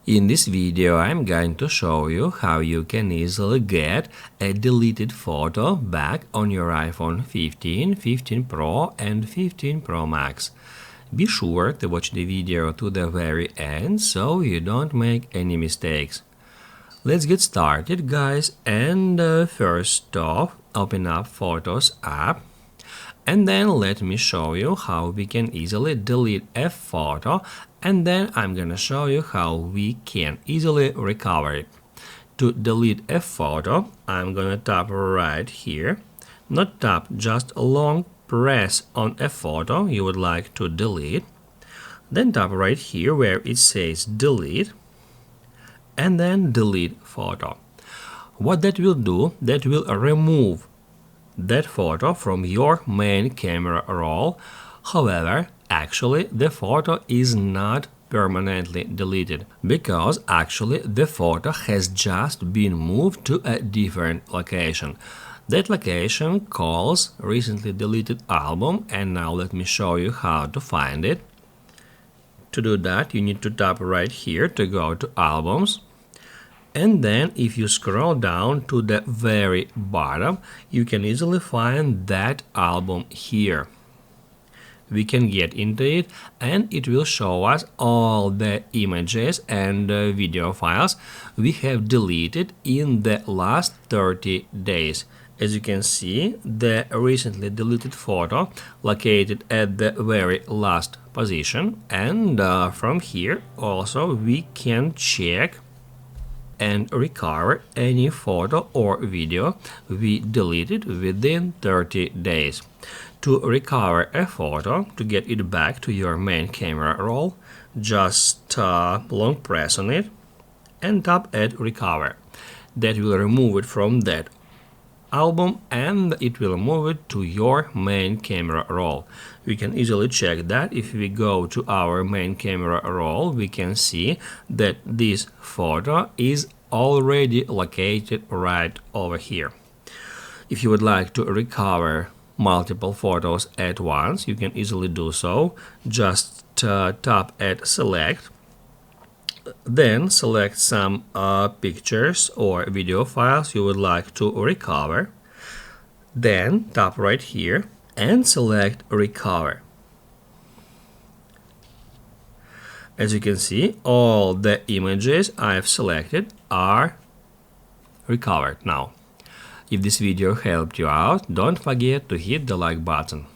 In this video, I'm going to show you how you can easily get a deleted photo back on your iPhone 15, 15 Pro and 15 Pro Max. Be sure to watch the video to the very end so you don't make any mistakes. Let's get started, guys, and first off, open up Photos app. And then let me show you how we can easily delete a photo, and then I'm gonna show you how we can easily recover it. To delete a photo, I'm gonna tap right here. Not tap, just long press on a photo you would like to delete. Then tap right here where it says delete, and then delete photo. What that will do, that will remove that photo from your main camera roll. However, actually the photo is not permanently deleted because actually the photo has just been moved to a different location. That location calls recently deleted album, and now let me show you how to find it. To do that, you need to tap right here to go to albums. And then if you scroll down to the very bottom, you can easily find that album here. We can get into it and it will show us all the images and video files we have deleted in the last 30 days. As you can see, the recently deleted photo located at the very last position, and from here also we can check and recover any photo or video we deleted within 30 days. To recover a photo, to get it back to your main camera roll, just long press on it and tap at recover. That will remove it from that album and it will move it to your main camera roll. We can easily check that. If we go to our main camera roll, we can see that this photo is already located right over here. If you would like to recover multiple photos at once, you can easily do so. Just tap at select, then select some pictures or video files you would like to recover, then tap right here and select recover. As you can see, all the images I've selected are recovered now. If this video helped you out, don't forget to hit the like button.